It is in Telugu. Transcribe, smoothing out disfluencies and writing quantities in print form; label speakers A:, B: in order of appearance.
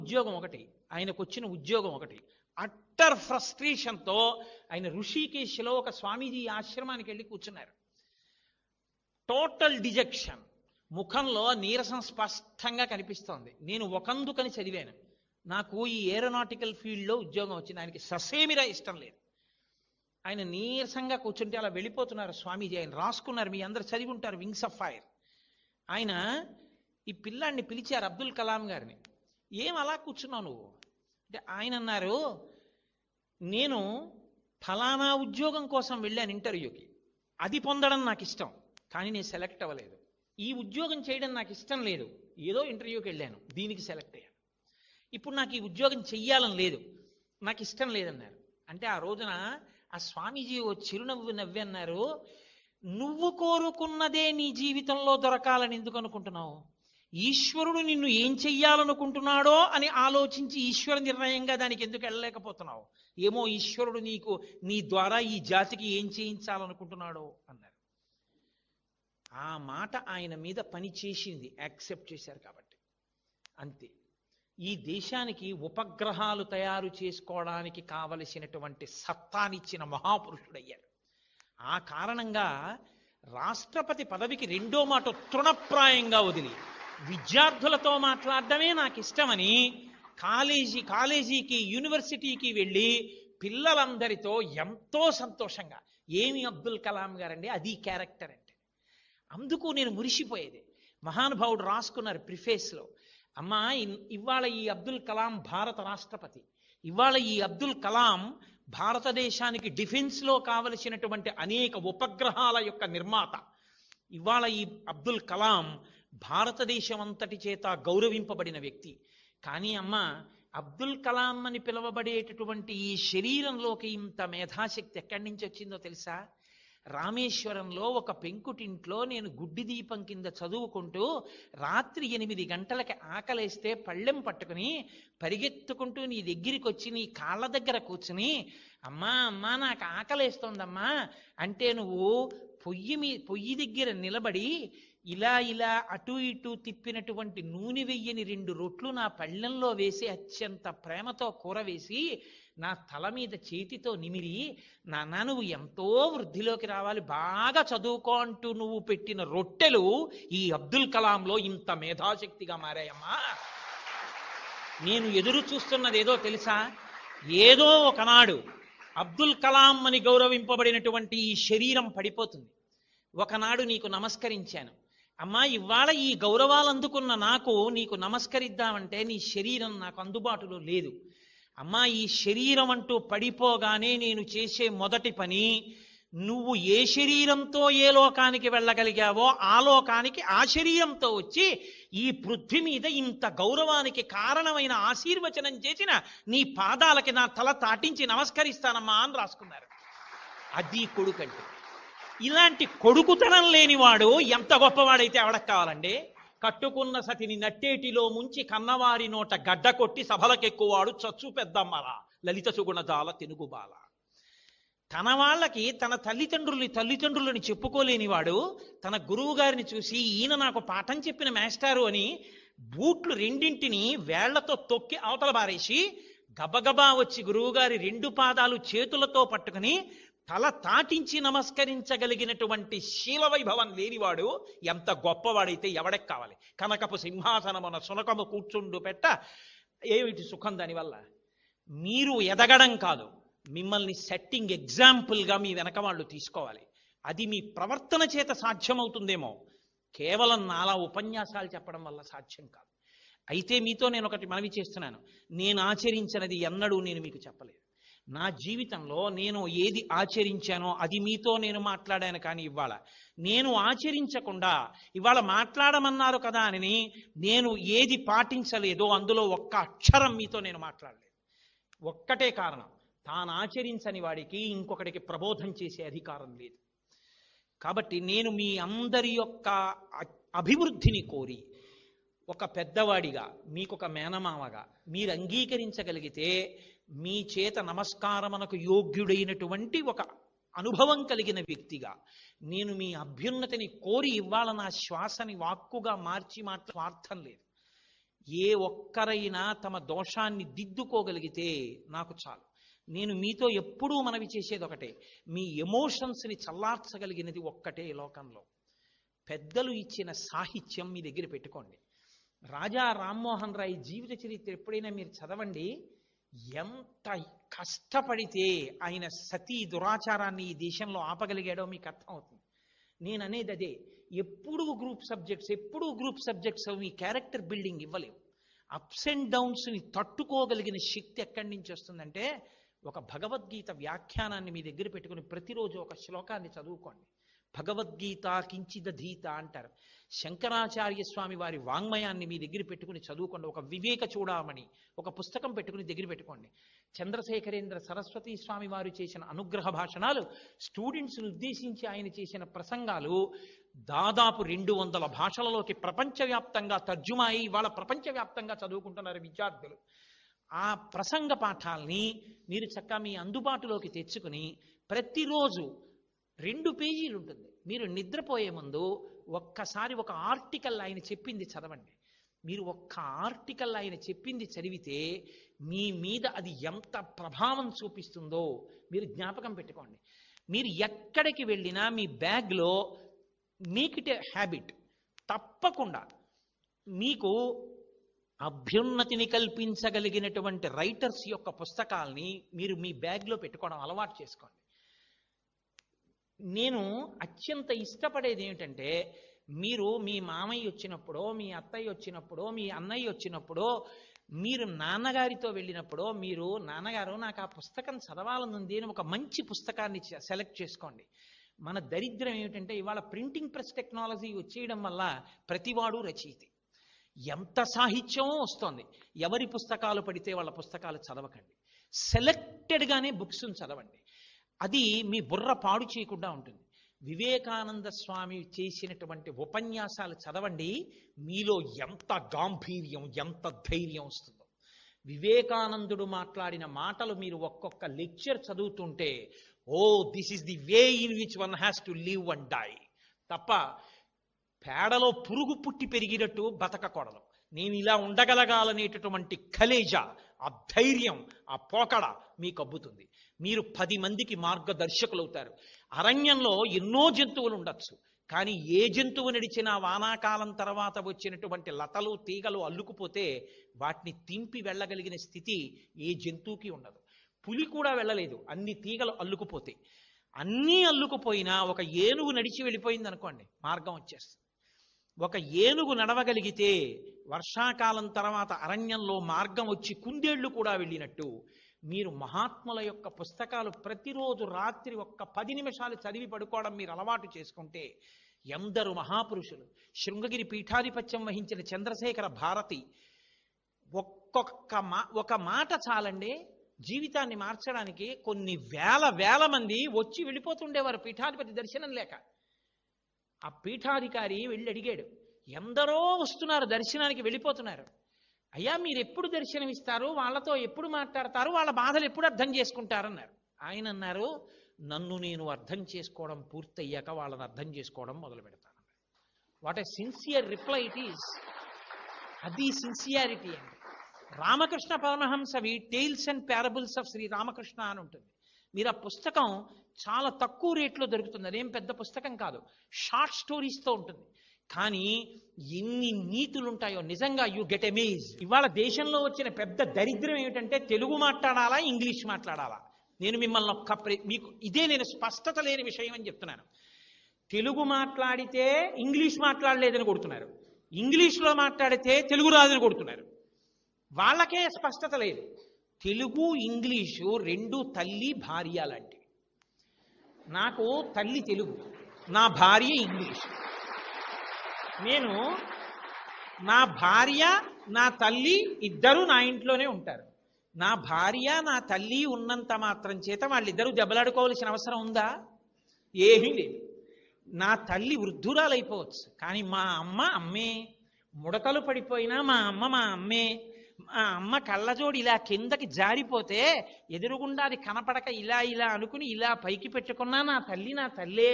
A: ఉద్యోగం ఒకటి, ఆయనకు వచ్చిన ఉద్యోగం ఒకటి. అట్టర్ ఫ్రస్ట్రేషన్తో ఆయన ఋషికేశ్లో ఒక స్వామీజీ ఆశ్రమానికి వెళ్ళి కూర్చున్నారు. టోటల్ డిజెక్షన్, ముఖంలో నీరసం స్పష్టంగా కనిపిస్తోంది. నేను ఒకందుకని చదివాను, నాకు ఈ ఏరోనాటికల్ ఫీల్డ్లో ఉద్యోగం వచ్చింది. ఆయనకి ససేమిరా ఇష్టం లేదు. ఆయన నీరసంగా కూర్చుంటే అలా వెళ్ళిపోతున్నారు స్వామీజీ. ఆయన రాసుకున్నారు, మీ అందరు చదివి ఉంటారు, వింగ్స్ ఆఫ్ ఫైర్. ఆయన ఈ పిల్లాడిని పిలిచారు, అబ్దుల్ కలాం గారిని. ఏం అలా కూర్చున్నావు నువ్వు అంటే ఆయన అన్నారు, నేను ఫలానా ఉద్యోగం కోసం వెళ్ళాను ఇంటర్వ్యూకి, అది పొందడం నాకు ఇష్టం, కానీ నేను సెలెక్ట్ అవ్వలేదు. ఈ ఉద్యోగం చేయడం నాకు ఇష్టం లేదు, ఏదో ఇంటర్వ్యూకి వెళ్ళాను, దీనికి సెలెక్ట్ అయ్యాను. ఇప్పుడు నాకు ఈ ఉద్యోగం చెయ్యాలని లేదు, నాకు ఇష్టం లేదన్నారు. అంటే ఆ రోజున ఆ స్వామీజీ ఓ చిరునవ్వు నవ్వి అన్నారు, నువ్వు కోరుకున్నదే నీ జీవితంలో దొరకాలని ఎందుకు అనుకుంటున్నావు? ఈశ్వరుడు నిన్ను ఏం చెయ్యాలనుకుంటున్నాడో అని ఆలోచించి ఈశ్వర నిర్ణయంగా దానికి ఎందుకు వెళ్ళలేకపోతున్నావు? ఏమో ఈశ్వరుడు నీకు నీ ద్వారా ఈ జాతికి ఏం చేయించాలనుకుంటున్నాడో అన్నారు. ఆ మాట ఆయన మీద పని చేసింది, యాక్సెప్ట్ చేశారు కాబట్టి. అంతే. ఈ దేశానికి ఉపగ్రహాలు తయారు చేసుకోవడానికి కావలసినటువంటి సత్తానిచ్చిన మహాపురుషుడయ్యారు. ఆ కారణంగా రాష్ట్రపతి పదవికి రెండో మాట తృణప్రాయంగా వదిలి విద్యార్థులతో మాట్లాడడమే నాకు ఇష్టమని కాలేజీకి యూనివర్సిటీకి వెళ్ళి పిల్లలందరితో ఎంతో సంతోషంగా, ఏమి అబ్దుల్ కలాం గారండి, అది క్యారెక్టర్ అంటే. అందుకు నేను మురిసిపోయేది. మహానుభావుడు రాసుకున్నారు ప్రిఫేస్లో, అమ్మా ఇవాళ ఈ అబ్దుల్ కలాం భారత రాష్ట్రపతి, ఇవాళ ఈ అబ్దుల్ కలాం భారతదేశానికి డిఫెన్స్లో కావలసినటువంటి అనేక ఉపగ్రహాల యొక్క నిర్మాత. ఇవాళ ఈ అబ్దుల్ కలాం భారతదేశం అంతటి చేత గౌరవింపబడిన వ్యక్తి. కానీ అమ్మ, అబ్దుల్ కలాం అని పిలువబడేటటువంటి ఈ శరీరంలోకి ఇంత మేధాశక్తి ఎక్కడి నుంచి వచ్చిందో తెలుసా? రామేశ్వరంలో ఒక పెంకుటింట్లో నేను గుడ్డి దీపం కింద చదువుకుంటూ రాత్రి 8 గంటలకి ఆకలేస్తే పళ్ళెం పట్టుకుని పరిగెత్తుకుంటూ నీ దగ్గరికి వచ్చి నీ కాళ్ళ దగ్గర కూర్చుని, అమ్మా అమ్మా నాకు ఆకలేస్తోందమ్మా అంటే నువ్వు పొయ్యి దగ్గర నిలబడి ఇలా ఇలా అటు ఇటు తిప్పినటువంటి నూనె వెయ్యని 2 రొట్లు నా పళ్ళెంలో వేసి అత్యంత ప్రేమతో కూర వేసి నా తల మీద చేతితో నిమిరి, నాన్న నువ్వు ఎంతో వృద్ధిలోకి రావాలి, బాగా చదువుకో అంటూ నువ్వు పెట్టిన రొట్టెలు ఈ అబ్దుల్ కలాంలో ఇంత మేధాశక్తిగా మారాయమ్మా. నేను ఎదురు చూస్తున్నది ఏదో తెలుసా? ఏదో ఒకనాడు అబ్దుల్ కలాం అని గౌరవింపబడినటువంటి ఈ శరీరం పడిపోతుంది. ఒకనాడు నీకు నమస్కరించాను, అమ్మా ఇవాళ ఈ గౌరవాలు అందుకున్న నాకు నీకు నమస్కరిద్దామంటే నీ శరీరం నాకు అందుబాటులో లేదు. అమ్మా ఈ శరీరం అంటూ పడిపోగానే నేను చేసే మొదటి పని, నువ్వు ఏ శరీరంతో ఏ లోకానికి వెళ్ళగలిగావో ఆ లోకానికి ఆ శరీరంతో వచ్చి ఈ పృథ్వీ మీద ఇంత గౌరవానికి కారణమైన ఆశీర్వచనం చేసిన నీ పాదాలకి నా తల తాటించి నమస్కరిస్తానమ్మా అని రాసుకున్నారు. అది కొడుకంటే. ఇలాంటి కొడుకుతనం లేనివాడు ఎంత గొప్పవాడైతే ఎవడకు కావాలండి? కట్టుకున్న సతిని నట్టేటిలో ముంచి కన్నవారి నోట గడ్డ కొట్టి సభలకెక్కువాడు చచ్చు పెద్దమ్మరా లలిత సుగుణజాల తెనుగుబాల. తన వాళ్ళకి తన తల్లిదండ్రులని చెప్పుకోలేనివాడు తన గురువు గారిని చూసి, ఈయన నాకు పాఠం చెప్పిన మేస్టారు అని బూట్లు 2 వేళ్లతో తొక్కి అవతల బారేసి గబగబా వచ్చి గురువుగారి 2 పాదాలు చేతులతో పట్టుకుని తల తాటించి నమస్కరించగలిగినటువంటి శీల వైభవం లేనివాడు ఎంత గొప్పవాడైతే ఎవడకి కావాలి? కనకపు సింహాసనమున సునకము కూర్చుండు పెట్ట ఏమిటి సుఖం దానివల్ల? మీరు ఎదగడం కాదు, మిమ్మల్ని సెట్టింగ్ ఎగ్జాంపుల్గా మీ వెనక వాళ్ళు తీసుకోవాలి. అది మీ ప్రవర్తన చేత సాధ్యమవుతుందేమో, కేవలం నాలా ఉపన్యాసాలు చెప్పడం వల్ల సాధ్యం కాదు. అయితే మీతో నేను ఒకటి మనవి చేస్తున్నాను, నేను ఆచరించినది ఎన్నడూ నేను మీకు చెప్పలేదు. నా జీవితంలో నేను ఏది ఆచరించానో అది మీతో నేను మాట్లాడాను. కానీ ఇవాళ నేను ఆచరించకుండా, ఇవాళ మాట్లాడమన్నారు కదా అని నేను ఏది పాటించలేదో అందులో ఒక్క అక్షరం మీతో నేను మాట్లాడలేదు. ఒక్కటే కారణం, తాను ఆచరించని వాడికి ఇంకొకటికి ప్రబోధం చేసే అధికారం లేదు. కాబట్టి నేను మీ అందరి యొక్క అభివృద్ధిని కోరి ఒక పెద్దవాడిగా, మీకొక మేనమామగా మీరు అంగీకరించగలిగితే మీ చేత నమస్కారమునకు యోగ్యుడైనటువంటి ఒక అనుభవం కలిగిన వ్యక్తిగా నేను మీ అభ్యున్నతిని కోరి ఇవ్వాల నా శ్వాసని వాక్కుగా మార్చి స్వార్థం లేదు. ఏ ఒక్కరైనా తమ దోషాన్ని దిద్దుకోగలిగితే నాకు చాలు. నేను మీతో ఎప్పుడూ మనవి చేసేది ఒకటే, మీ ఎమోషన్స్ని చల్లార్చగలిగినది ఒక్కటే లోకంలో. పెద్దలు ఇచ్చిన సాహిత్యం మీ దగ్గర పెట్టుకోండి. రాజా రామ్మోహన్ రాయ్ జీవిత చరిత్ర ఎప్పుడైనా మీరు చదవండి. ఎంత కష్టపడితే ఆయన సతీ దురాచారాన్ని ఈ దేశంలో ఆపగలిగాడో మీకు అర్థం అవుతుంది. నేను అనేది అదే, ఎప్పుడూ గ్రూప్ సబ్జెక్ట్స్ మీ క్యారెక్టర్ బిల్డింగ్ ఇవ్వలేవు. అప్స్ అండ్ డౌన్స్ని తట్టుకోగలిగిన శక్తి ఎక్కడి నుంచి వస్తుందంటే, ఒక భగవద్గీత వ్యాఖ్యానాన్ని మీ దగ్గర పెట్టుకుని ప్రతిరోజు ఒక శ్లోకాన్ని చదువుకోండి. భగవద్గీత కించిదధీత అంటారు. శంకరాచార్య స్వామి వారి వాంగ్మయాన్ని మీ దగ్గర పెట్టుకుని చదువుకోండి. ఒక వివేక చూడామణి ఒక పుస్తకం పెట్టుకుని దగ్గర పెట్టుకోండి. చంద్రశేఖరేంద్ర సరస్వతి స్వామి వారు చేసిన అనుగ్రహ భాషణాలు, స్టూడెంట్స్ని ఉద్దేశించి ఆయన చేసిన ప్రసంగాలు దాదాపు 200 భాషలలోకి ప్రపంచవ్యాప్తంగా తర్జుమా అయి ఇవాళ ప్రపంచవ్యాప్తంగా చదువుకుంటున్నారు విద్యార్థులు. ఆ ప్రసంగ పాఠాల్ని మీరు చక్కగా మీ అందుబాటులోకి తెచ్చుకుని ప్రతిరోజు 2 పేజీలు ఉంటుంది. మీరు నిద్రపోయే ముందు ఒక్కసారి ఒక ఆర్టికల్ ఆయన చెప్పింది చదవండి. మీరు ఒక్క ఆర్టికల్ ఆయన చెప్పింది చదివితే మీ మీద అది ఎంత ప్రభావం చూపిస్తుందో మీరు జ్ఞాపకం పెట్టుకోండి. మీరు ఎక్కడికి వెళ్ళినా మీ బ్యాగ్లో మేక్ ఇట్ ఏ హ్యాబిట్. తప్పకుండా మీకు అభ్యున్నతిని కల్పించగలిగినటువంటి రైటర్స్ యొక్క పుస్తకాల్ని మీరు మీ బ్యాగ్లో పెట్టుకోవడం అలవాటు చేసుకోండి. నేను అత్యంత ఇష్టపడేది ఏమిటంటే, మీరు మీ మామయ్య వచ్చినప్పుడో, మీ అత్తయ్య వచ్చినప్పుడో, మీ అన్నయ్య వచ్చినప్పుడో, మీరు నాన్నగారితో వెళ్ళినప్పుడో, మీరు నాన్నగారు నాకు ఆ పుస్తకం చదవాలనుంది అని ఒక మంచి పుస్తకాన్ని సెలెక్ట్ చేసుకోండి. మన దరిద్రం ఏమిటంటే, ఇవాళ ప్రింటింగ్ ప్రెస్ టెక్నాలజీ వచ్చేయడం వల్ల ప్రతివాడు రచయిత. ఎంత సాహిత్యమో వస్తోంది. ఎవరి పుస్తకాలు పడితే వాళ్ళ పుస్తకాలు చదవకండి. సెలెక్టెడ్గానే బుక్స్ చదవండి. అది మీ బుర్ర పాడు చేయకుండా ఉంటుంది. వివేకానంద స్వామి చేసినటువంటి ఉపన్యాసాలు చదవండి. మీలో ఎంత గాంభీర్యం, ఎంత ధైర్యం వస్తుందో. వివేకానందుడు మాట్లాడిన మాటలు మీరు ఒక్కొక్క లెక్చర్ చదువుతుంటే, this is the way in which one has to live and die తప్ప పేడలో పురుగు పుట్టి పెరిగినట్టు బతకకూడదు. నేను ఇలా ఉండగలగాలనేటటువంటి కలేజా, ఆ ధైర్యం, ఆ పోకడ మీకు అబ్బుతుంది. మీరు 10 మందికి మార్గదర్శకులు అవుతారు. అరణ్యంలో ఎన్నో జంతువులు ఉండొచ్చు, కానీ ఏ జంతువు నడిచినా వానాకాలం తర్వాత వచ్చినటువంటి లతలు తీగలు అల్లుకుపోతే వాటిని తింపి వెళ్ళగలిగిన స్థితి ఏ జంతువుకి ఉండదు. పులి కూడా వెళ్ళలేదు, అన్ని తీగలు అల్లుకుపోతాయి. అన్నీ అల్లుకుపోయినా ఒక ఏనుగు నడిచి వెళ్ళిపోయింది అనుకోండి, మార్గం వచ్చేస్తుంది. ఒక ఏనుగు నడవగలిగితే వర్షాకాలం తర్వాత అరణ్యంలో మార్గం వచ్చి కుందేళ్లు కూడా వెళ్ళినట్టు, మీరు మహాత్ముల యొక్క పుస్తకాలు ప్రతిరోజు రాత్రి ఒక్క 10 నిమిషాలు చదివి పడుకోవడం మీరు అలవాటు చేసుకుంటే, ఎందరు మహాపురుషులు, శృంగగిరి పీఠాధిపత్యం వహించిన చంద్రశేఖర భారతి, ఒక మాట చాలండి జీవితాన్ని మార్చడానికి. కొన్ని వేల మంది వచ్చి వెళ్ళిపోతుండేవారు పీఠాధిపతి దర్శనం లేక. ఆ పీఠాధికారి వెళ్ళి అడిగాడు, ఎందరో వస్తున్నారు దర్శనానికి, వెళ్ళిపోతున్నారు. అయ్యా మీరు ఎప్పుడు దర్శనం ఇస్తారు, వాళ్ళతో ఎప్పుడు మాట్లాడతారు, వాళ్ళ బాధలు ఎప్పుడు అర్థం చేసుకుంటారన్నారు. ఆయన అన్నారు, నన్ను నేను అర్థం చేసుకోవడం పూర్తయ్యాక వాళ్ళని అర్థం చేసుకోవడం మొదలు పెడతాను. What a sincere reply it is. అది సిన్సియారిటీ అండి. రామకృష్ణ పరమహంసవి tales and parables of Shri Ramakrishna అని ఉంటుంది. మీరు ఆ పుస్తకం చాలా తక్కువ రేట్లో దొరుకుతుంది. అదేం పెద్ద పుస్తకం కాదు, షార్ట్ స్టోరీస్తో ఉంటుంది. కానీ ఎన్ని నీతులు ఉంటాయో నిజంగా యు గెట్ అమేజ్. ఇవాళ దేశంలో వచ్చిన పెద్ద దరిద్రం ఏమిటంటే, తెలుగు మాట్లాడాలా ఇంగ్లీష్ మాట్లాడాలా. నేను మిమ్మల్ని మీకు ఇదే నేను స్పష్టత లేని విషయం అని చెప్తున్నాను. తెలుగు మాట్లాడితే ఇంగ్లీష్ మాట్లాడలేదని కొడుతున్నారు, ఇంగ్లీష్లో మాట్లాడితే తెలుగు రాదని కొడుతున్నారు. వాళ్ళకే స్పష్టత లేదు. తెలుగు ఇంగ్లీషు 2 తల్లి భార్య లాంటివి. నాకు తల్లి తెలుగు, నా భార్య ఇంగ్లీష్. నేను నా భార్య నా తల్లి ఇద్దరు నా ఇంట్లోనే ఉంటారు. నా భార్య నా తల్లి ఉన్నంత మాత్రం చేత వాళ్ళిద్దరూ దెబ్బలాడుకోవాల్సిన అవసరం ఉందా? ఏమీ లేదు. నా తల్లి వృద్ధురాలైపోవచ్చు, కానీ మా అమ్మ అమ్మే. ముడతలు పడిపోయినా మా అమ్మే. మా అమ్మ కళ్ళజోడి ఇలా కిందకి జారిపోతే ఎదురుగుండా అది కనపడక ఇలా అనుకుని ఇలా పైకి పెట్టుకున్నా నా తల్లి నా తల్లే.